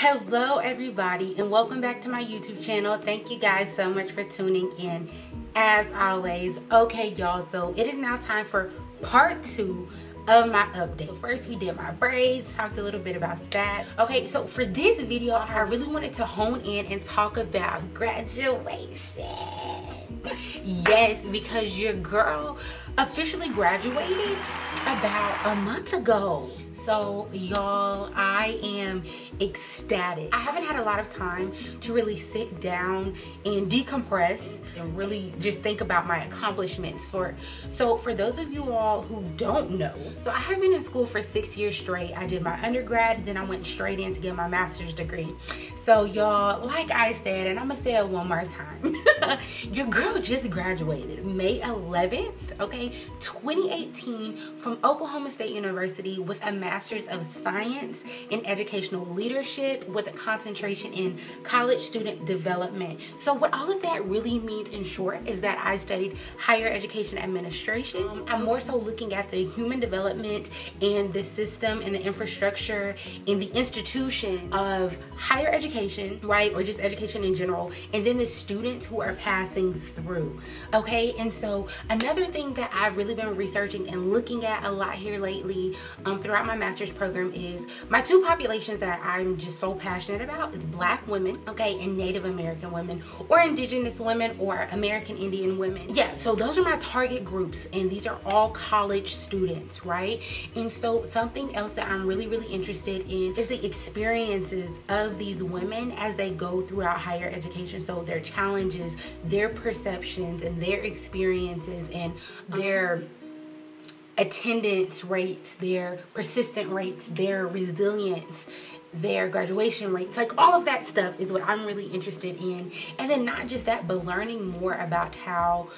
Hello everybody, and welcome back to my YouTube channel. Thank you guys so much for tuning in as always. Okay y'all, so it is now time for part 2 of my update. So first we did my braids, talked a little bit about that. Okay, so for this video I really wanted to hone in and talk about graduation. Yes, because your girl officially graduated about a month ago. So y'all, I am ecstatic. I haven't had a lot of time to really sit down and decompress and really just think about my accomplishments. So for those of you all who don't know, so I have been in school for 6 years straight. I did my undergrad, then I went straight in to get my master's degree. So y'all, like I said, and I'm gonna say it one more time, your girl just graduated May 11th, okay, 2018 from Oklahoma State University with a Master's of Science in Educational Leadership with a concentration in college student development. So what all of that really means in short is that I studied higher education administration. I'm more so looking at the human development and the system and the infrastructure and the institution of higher education, right, or just education in general, and then the students who are passing through. Okay, and so another thing that I've really been researching and looking at a lot here lately throughout my master's program is my two populations that I'm just so passionate about is Black women, okay, and Native American women, or Indigenous women, or American Indian women. Yeah, so those are my target groups, and these are all college students, right? And so something else that I'm really interested in is the experiences of these women as they go throughout higher education. So their challenges, their perceptions, and their experiences, and their attendance rates, their persistent rates, their resilience, their graduation rates, like all of that stuff is what I'm really interested in. And then not just that, but learning more about how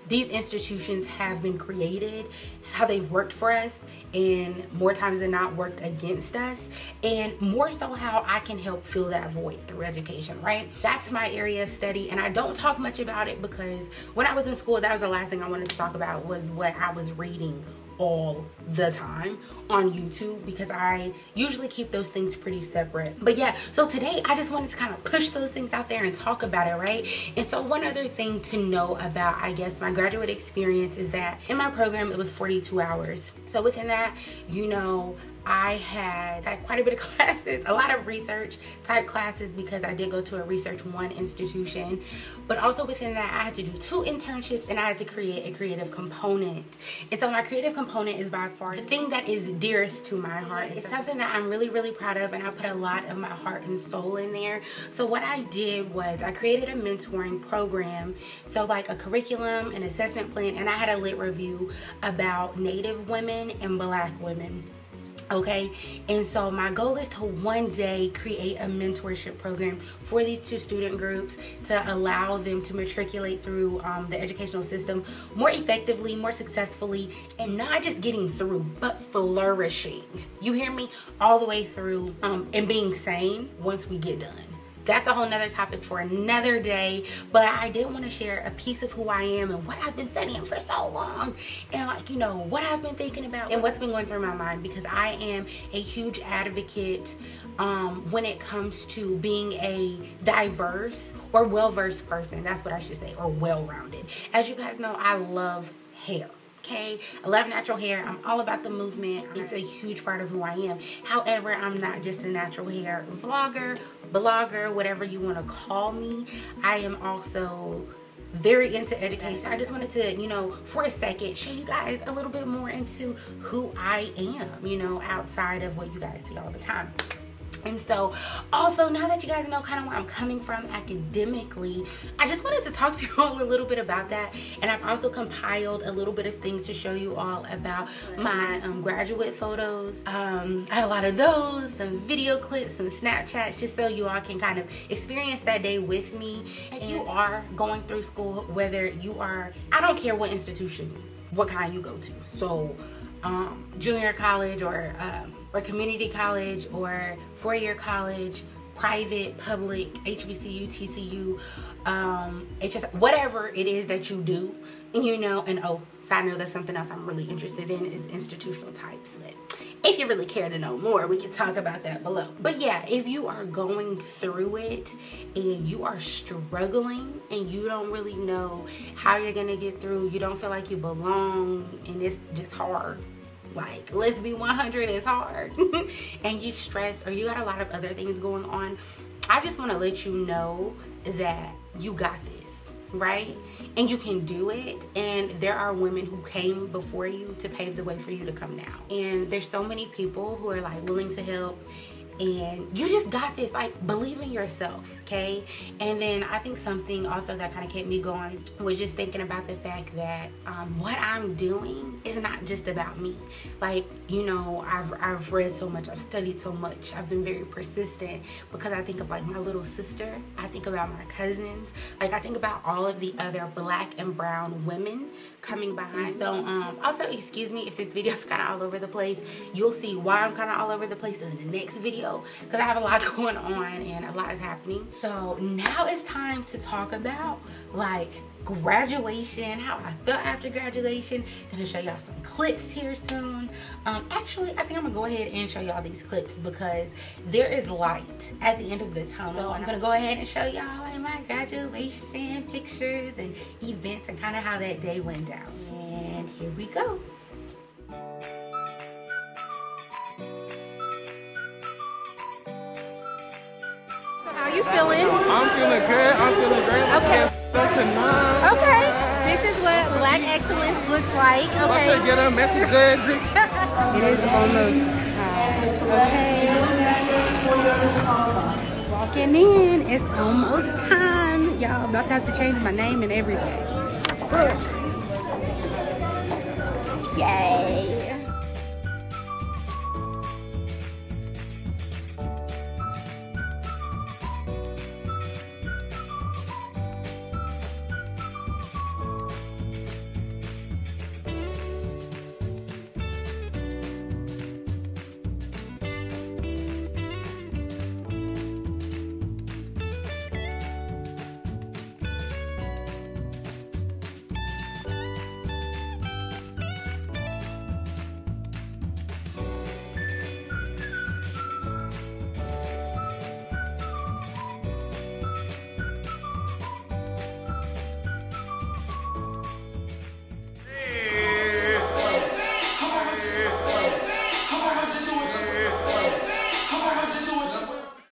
these institutions have been created, how they've worked for us, and more times than not worked against us, and more so how I can help fill that void through education, right? That's my area of study, and I don't talk much about it because when I was in school, that was the last thing I wanted to talk about, was what I was reading all the time on YouTube, because I usually keep those things pretty separate. But yeah, so today I just wanted to kind of push those things out there and talk about it, right? And so one other thing to know about, I guess, my graduate experience is that in my program it was 42 hours. So within that, you know, I had quite a bit of classes, a lot of research type classes, because I did go to a Research 1 institution. But also within that, I had to do 2 internships, and I had to create a creative component. And so my creative component is by far the thing that is dearest to my heart. It's something that I'm really proud of, and I put a lot of my heart and soul in there. So what I did was I created a mentoring program, so like a curriculum, an assessment plan, and I had a lit review about Native women and Black women. Okay, and so my goal is to one day create a mentorship program for these 2 student groups to allow them to matriculate through the educational system more effectively, more successfully, and not just getting through, but flourishing. You hear me? All the way through, and being sane once we get done. That's a whole nother topic for another day, but I did want to share a piece of who I am and what I've been studying for so long, and like, you know, what I've been thinking about and what's been going through my mind, because I am a huge advocate when it comes to being a diverse or well-versed person. That's what I should say, or well-rounded. As you guys know, I love hair. Okay, I love natural hair. I'm all about the movement. It's a huge part of who I am. However, I'm not just a natural hair vlogger, blogger, whatever you want to call me. I am also very into education. I just wanted to, you know, for a second, show you guys a little bit more into who I am, you know, outside of what you guys see all the time. And so also, now that you guys know kind of where I'm coming from academically, I just wanted to talk to you all a little bit about that. And I've also compiled a little bit of things to show you all about my graduate photos. I have a lot of those, some video clips, some Snapchats, just so you all can kind of experience that day with me. If you are going through school, whether you are, I don't care what institution, what kind you go to. So junior college, or community college, or four-year college, private, public, HBCU, TCU, HS, whatever it is that you do, you know. And oh, Side note, that's something else I'm really interested in, is institutional types. But if you really care to know more, we can talk about that below. But yeah, if you are going through it and you are struggling and you don't really know how you're gonna get through, you don't feel like you belong, and it's just hard. Like, let's be 100, it's hard. And you stress, or you got a lot of other things going on, I just want to let you know that you got this, right? And you can do it. And there are women who came before you to pave the way for you to come now. And there's so many people who are like willing to help, and you just got this. Like, believe in yourself, okay? And then I think something also that kind of kept me going was just thinking about the fact that what I'm doing is not just about me. Like, you know, I've read so much, I've studied so much, I've been very persistent, because I think of like my little sister, I think about my cousins, like I think about all of the other black and brown women coming behind. So also, excuse me if this video is kind of all over the place. You'll see why I'm kind of all over the place in the next video, because I have a lot going on and a lot is happening. So now it's time to talk about like graduation, how I felt after graduation. Gonna show y'all some clips here soon. Actually, I think I'm gonna go ahead and show y'all these clips because there is light at the end of the tunnel. So I'm gonna go ahead and show y'all like my graduation pictures and events and kind of how that day went down. And here we go. How you feeling? I'm feeling good. I'm feeling great. Okay. Tonight. Okay. This is what Black excellence looks like. Okay. Let's get a message good. It is almost time. Okay. Walking in. It's almost time. Y'all about to have to change my name and everything. Yay.